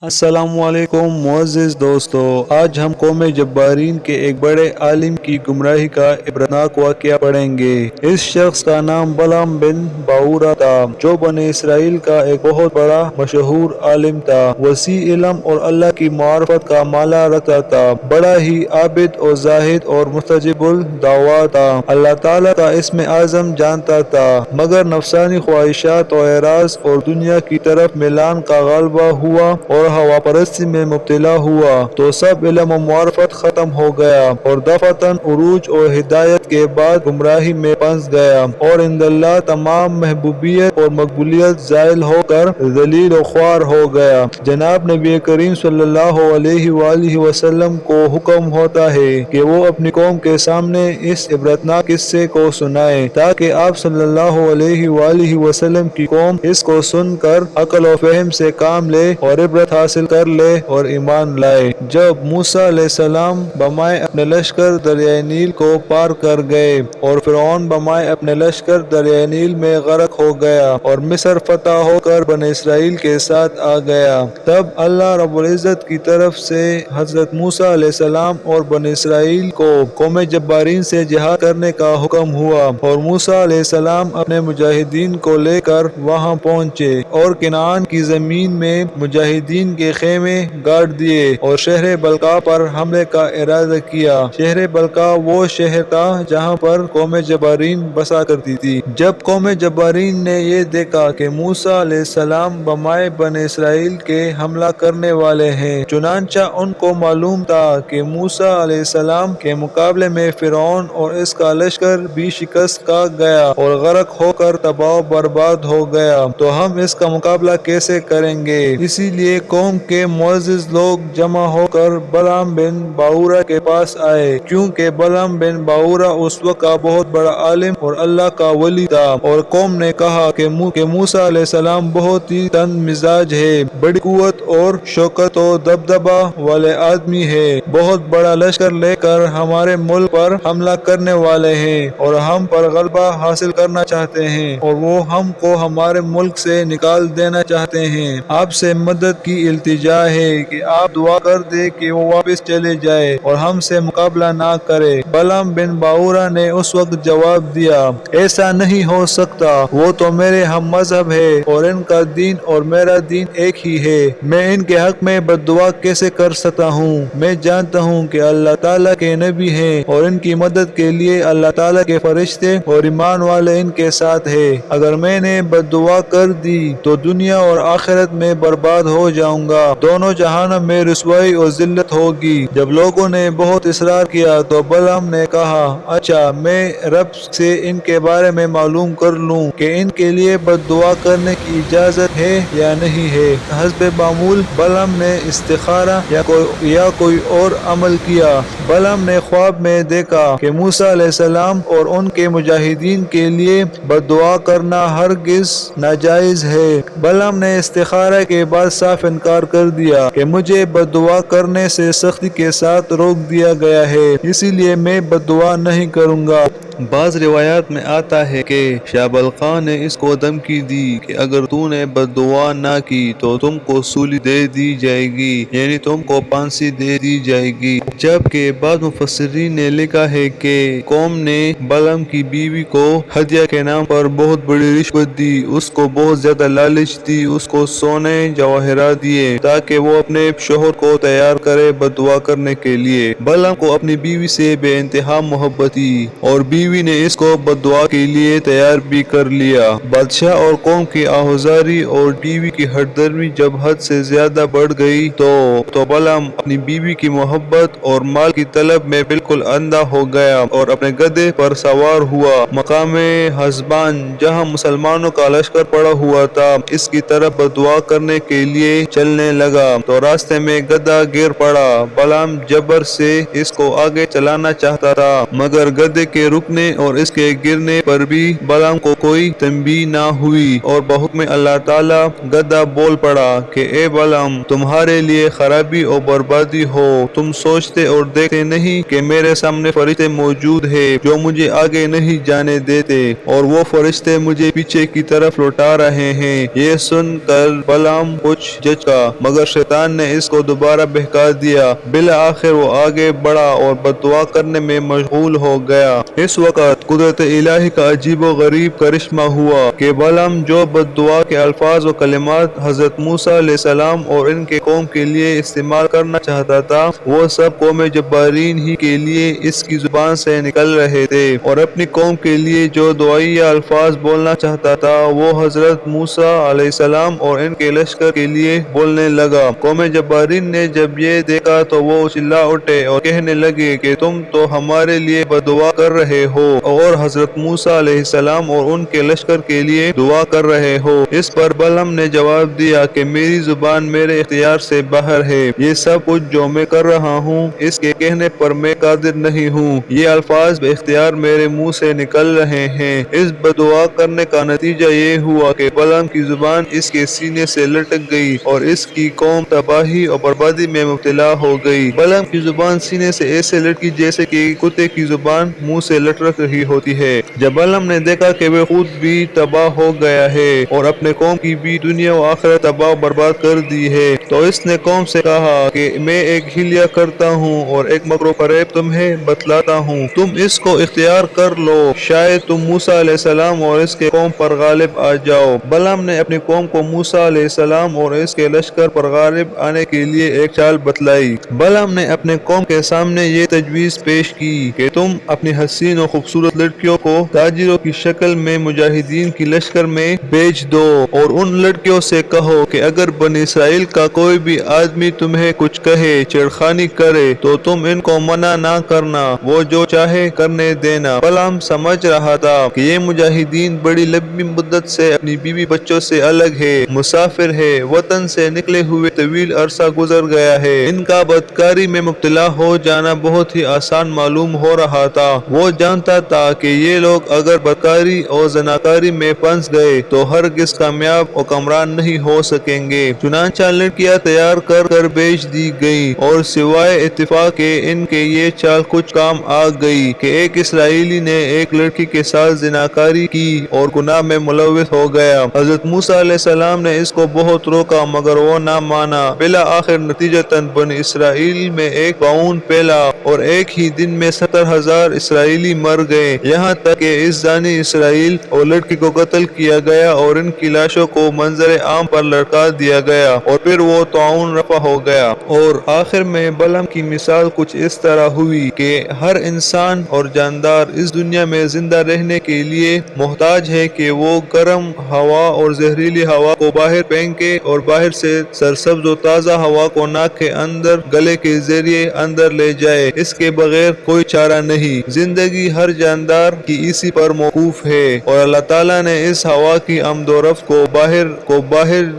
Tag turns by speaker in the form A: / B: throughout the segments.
A: السلام علیکم معزز دوستو، آج ہم قوم جبارین کے ایک بڑے عالم کی گمراہی کا عبرتناک واقعہ پڑھیں گے۔ اس شخص کا نام بلعام بن باورا تھا، جو بنی اسرائیل کا ایک بہت بڑا مشہور عالم تھا۔ وسیع علم اور اللہ کی معرفت کا مالا رکھتا تھا۔ بڑا ہی عابد اور زاہد اور مستجاب الدعوات تھا۔ اللہ تعالیٰ کا اسم اعظم جانتا تھا، مگر نفسانی خواہشات و اعراض اور دنیا کی طرف میلان کا غلبہ ہوا اور ہوا پرستی میں مبتلا ہوا تو سب علم و معرفت ختم ہو گیا اور دفعتاً عروج اور ہدایت کے بعد گمراہی میں پھنس گیا اور عند اللہ تمام محبوبیت اور مقبولیت زائل ہو کر ذلیل و خوار ہو گیا۔ جناب نبی کریم صلی اللہ علیہ وآلہ وسلم کو حکم ہوتا ہے کہ وہ اپنی قوم کے سامنے اس عبرتناک قصے کو سنائیں تاکہ آپ صلی اللہ علیہ وآلہ وسلم کی قوم اس کو سن کر عقل و فہم سے کام لے اور عبرت حاصل کر لے اور ایمان لائے۔ جب موسیٰ علیہ السلام بمائے اپنے لشکر دریائے نیل کو پار کر گئے اور فرعون بمائے اپنے لشکر دریائے نیل میں غرق ہو گیا اور مصر فتح ہو کر بنی اسرائیل کے ساتھ آ گیا، تب اللہ رب العزت کی طرف سے حضرت موسیٰ علیہ السلام اور بنی اسرائیل کو قوم جبارین سے جہاد کرنے کا حکم ہوا اور موسیٰ علیہ السلام اپنے مجاہدین کو لے کر وہاں پہنچے اور کنعان کی زمین میں مجاہدین کے خیمے گاڑ دیے اور شہر بلقاء پر حملے کا ارادہ کیا۔ شہر بلقاء وہ شہر تھا جہاں پر قوم جبارین بسا کرتی تھی۔ جب قوم جبارین نے یہ دیکھا کہ موسیٰ علیہ السلام بمائے بنی اسرائیل کے حملہ کرنے والے ہیں، چنانچہ ان کو معلوم تھا کہ موسیٰ علیہ السلام کے مقابلے میں فرعون اور اس کا لشکر بھی شکست کھا گیا اور غرق ہو کر تباہ و برباد ہو گیا، تو ہم اس کا مقابلہ کیسے کریں گے؟ اسی لیے قوم کے معزز لوگ جمع ہو کر بلعام بن باورا کے پاس آئے، کیونکہ بلعام بن باورا اس وقت کا بہت بڑا عالم اور اللہ کا ولی تھا، اور قوم نے کہا کہ موسیٰ علیہ السلام بہت ہی تند مزاج ہے، بڑی قوت اور شوکت و دبدبہ والے آدمی ہے، بہت بڑا لشکر لے کر ہمارے ملک پر حملہ کرنے والے ہیں اور ہم پر غلبہ حاصل کرنا چاہتے ہیں اور وہ ہم کو ہمارے ملک سے نکال دینا چاہتے ہیں۔ آپ سے مدد کی التجا ہے کہ آپ دعا کر دیں کہ وہ واپس چلے جائے اور ہم سے مقابلہ نہ کرے۔ بلعام بن باورا نے اس وقت جواب دیا، ایسا نہیں ہو سکتا، وہ تو میرے ہم مذہب ہے اور ان کا دین اور میرا دین ایک ہی ہے، میں ان کے حق میں بد دعا کیسے کر سکتا ہوں؟ میں جانتا ہوں کہ اللہ تعالیٰ کے نبی ہیں اور ان کی مدد کے لیے اللہ تعالیٰ کے فرشتے اور ایمان والے ان کے ساتھ ہیں، اگر میں نے بد دعا کر دی تو دنیا اور آخرت میں برباد ہو جاؤں گا، دونوں جہانوں میں رسوائی اور ذلت ہوگی۔ جب لوگوں نے بہت اصرار کیا تو بلعام نے کہا، اچھا میں رب سے ان کے بارے میں معلوم کر لوں کہ ان کے لیے بد دعا کرنے کی اجازت ہے یا نہیں ہے۔ حسب معمول بلعام نے استخارہ یا کوئی اور عمل کیا۔ بلعام نے خواب میں دیکھا کہ موسیٰ علیہ السلام اور ان کے مجاہدین کے لیے بد دعا کرنا ہرگز ناجائز ہے۔ بلعام نے استخارہ کے بعد صاف انکار کر دیا کہ مجھے بد دعا کرنے سے سختی کے ساتھ روک دیا گیا ہے، اسی لیے میں بد دعا نہیں کروں گا۔ بعض روایات میں آتا ہے کہ شاہ بلقاء نے اس کو دھمکی دی کہ اگر تو نے بد دعا نہ کی تو تم کو سولی دے دی جائے گی، یعنی تم کو پھانسی دے دی جائے گی، جبکہ بعض مفسرین نے لکھا ہے کہ قوم نے بلعام کی بیوی کو ہدیہ کے نام پر بہت بڑی رشوت دی، اس کو بہت زیادہ لالچ دی، اس کو سونے جواہرات دیے تاکہ وہ اپنے شوہر کو تیار کرے بد دعا کرنے کے لیے۔ بلعام کو اپنی بیوی سے بے انتہا محبت تھی اور بیوی نے اس کو بد دعا کے لیے تیار بھی کر لیا۔ بادشاہ اور قوم کی آہوازاری اور بیوی کی ہٹ درمی جب حد سے زیادہ بڑھ گئی تو بلعام اپنی بیوی کی محبت اور مال کی طلب میں بالکل اندھا ہو گیا اور اپنے گدھے پر سوار ہوا مقام حزبان جہاں مسلمانوں کا لشکر پڑا ہوا تھا اس کی طرف بد دعا کرنے کے لیے چلنے لگا تو راستے میں گدھا گر پڑا۔ بلعام جبر سے اس کو آگے چلانا چاہتا تھا مگر گدھے کے رکنے لڑکنے اور اس کے گرنے پر بھی بلعام کو کوئی تنبیہ نہ ہوئی، اور بحکم اللہ تعالیٰ گدھا بول پڑا کہ اے بلعام، تمہارے لیے خرابی اور بربادی ہو، تم سوچتے اور دیکھتے نہیں کہ میرے سامنے فرشتے موجود ہیں جو مجھے آگے نہیں جانے دیتے، اور وہ فرشتے مجھے پیچھے کی طرف لوٹا رہے ہیں۔ یہ سن کر بلعام کچھ جھجکا، مگر شیطان نے اس کو دوبارہ بہکا دیا۔ بالآخر وہ آگے بڑھا اور بد دعا کرنے میں مشغول ہو گیا۔ اس وقت قدرت الہی کا عجیب و غریب کرشمہ ہوا کہ بلعام جو بد دعا کے الفاظ و کلمات حضرت موسیٰ علیہ السلام اور ان کے قوم کے لیے استعمال کرنا چاہتا تھا، وہ سب قوم جبارین ہی کے لیے اس کی زبان سے نکل رہے تھے، اور اپنی قوم کے لیے جو دعائیہ الفاظ بولنا چاہتا تھا وہ حضرت موسیٰ علیہ السلام اور ان کے لشکر کے لیے بولنے لگا۔ قوم جبارین نے جب یہ دیکھا تو وہ چلا اٹھے اور کہنے لگے کہ تم تو ہمارے لیے بد دعا کر رہے ہو اور حضرت موسیٰ علیہ السلام اور ان کے لشکر کے لیے دعا کر رہے ہو۔ اس پر بلعام نے جواب دیا کہ میری زبان میرے اختیار سے باہر ہے، یہ سب کچھ جو میں کر رہا ہوں اس کے کہنے پر میں قادر نہیں ہوں، یہ الفاظ بے اختیار میرے منہ سے نکل رہے ہیں۔ اس بد دعا کرنے کا نتیجہ یہ ہوا کہ بلعام کی زبان اس کے سینے سے لٹک گئی اور اس کی قوم تباہی اور بربادی میں مبتلا ہو گئی۔ بلعام کی زبان سینے سے ایسے لٹکی جیسے کہ کتے کی زبان منہ سے لٹک رہی ہوتی ہے۔ جب بلعام نے دیکھا کہ وہ خود بھی تباہ ہو گیا ہے اور اپنے قوم کی بھی دنیا و آخرت تباہ و برباد کر دی ہے، تو اس نے قوم سے کہا کہ میں ایک حیلہ کرتا ہوں اور ایک مکر و فریب تمہیں بتلاتا ہوں، تم اس کو اختیار کر لو، شاید تم موسیٰ علیہ السلام اور اس کے قوم پر غالب آ جاؤ۔ بلعام نے اپنی قوم کو موسیٰ علیہ السلام اور اس کے لشکر پر غالب آنے کے لیے ایک چال بتلائی۔ بلعام نے اپنے قوم کے سامنے یہ تجویز پیش کی کہ تم اپنی حسین و خوبصورت لڑکیوں کو تاجروں کی شکل میں مجاہدین کی لشکر میں بیچ دو، اور ان لڑکیوں سے کہو کہ اگر بنی اسرائیل کا کوئی بھی آدمی تمہیں کچھ کہے، چھیڑخانی کرے، تو تم ان کو منع نہ کرنا، وہ جو چاہے کرنے دینا۔ بلعام سمجھ رہا تھا کہ یہ مجاہدین بڑی لمبی مدت سے اپنی بیوی بچوں سے الگ ہے، مسافر ہے، وطن سے نکلے ہوئے طویل عرصہ گزر گیا ہے، ان کا بدکاری میں مبتلا ہو جانا بہت ہی آسان معلوم ہو رہا تھا۔ وہ جانتا تھا کہ یہ لوگ اگر بدکاری اور زناکاری میں پھنس گئے تو ہرگز کامیاب اور کامران نہیں ہو سکیں گے۔ چنانچہ لڑکیاں تیار کر کر بیچ دی گئیں، اور سوائے اتفاق کے ان کے یہ چال کچھ کام آ گئی کہ ایک اسرائیلی نے ایک لڑکی کے ساتھ زناکاری کی اور گناہ میں ملوث ہو گیا۔ حضرت موسیٰ علیہ السلام نے اس کو بہت روکا مگر وہ نہ مانا۔ بالآخر نتیجتاً بنی اسرائیل میں ایک طاعون پھیلا اور ایک ہی دن میں 70,000 اسرائیلی مر گئے، یہاں تک کہ اس زانی اسرائیل اور لڑکی کو قتل کیا گیا اور ان کی لاشوں کو منظر عام پر لٹکا دیا گیا، اور پھر وہ طاعون رفع ہو گیا۔ اور آخر میں بلعام کی مثال کچھ اس طرح ہوئی کہ ہر انسان اور جاندار اس دنیا میں زندہ رہنے کے لیے محتاج ہے کہ وہ گرم ہوا اور زہریلی ہوا کو باہر پھینکے اور باہر سے سرسبز و تازہ ہوا کو ناک کے اندر گلے کے ذریعے اندر لے جائے، اس کے بغیر کوئی چارہ نہیں۔ زندگی ہر جاندار کی اسی پر موقوف ہے، اور اللہ تعالیٰ نے اس ہوا کی آمد و رفت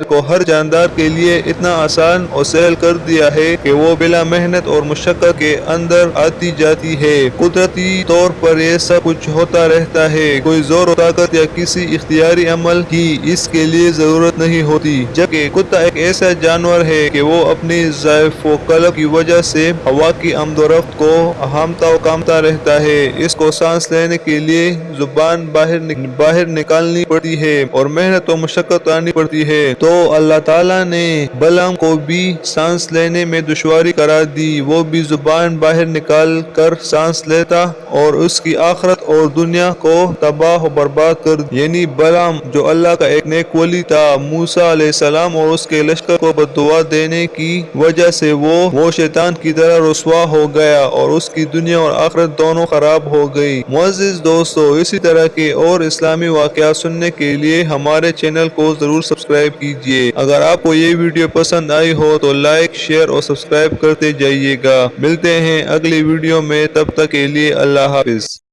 A: کو ہر جاندار کے لیے اتنا آسان اور سہل کر دیا ہے کہ وہ بلا محنت اور مشقت کے اندر آتی جاتی ہے۔ قدرتی طور پر یہ سب کچھ ہوتا رہتا ہے، کوئی زور و طاقت یا کسی اختیاری عمل کی اس کے لیے ضرورت نہیں ہوتی، جبکہ کتا ایک ایسا جانور ہے کہ وہ اپنی ضعف و قلب کی وجہ سے ہوا کی آمد و رفت کو ہامتا و کامتا رہتا ہے۔ اس کو سانس لینے کے لیے زبان باہر نکالنی پڑتی ہے اور محنت و مشقت کرنی پڑتی ہے، تو اللہ تعالیٰ نے بلعام کو بھی سانس لینے میں دشواری قرار دی، وہ بھی زبان باہر نکال کر سانس لیتا اور اس کی آخرت اور دنیا کو تباہ و برباد کر دیا۔ یعنی بلعام جو اللہ کا ایک نیک ولی تھا، موسیٰ علیہ السلام اور اس کے لشکر کو بد دعا دینے کی وجہ سے وہ شیطان کی طرح رسوا ہو گیا اور اس کی دنیا اور آخرت دونوں خراب ہو گئی۔ معزز دوستو، اسی طرح کے اور اسلامی واقعات سننے کے لیے ہمارے چینل کو ضرور سبسکرائب کیجیے۔ اگر آپ کو یہ ویڈیو پسند آئی ہو تو لائک، شیئر اور سبسکرائب کرتے جائیے گا۔ ملتے ہیں اگلی ویڈیو میں، تب تک کے لیے اللہ حافظ۔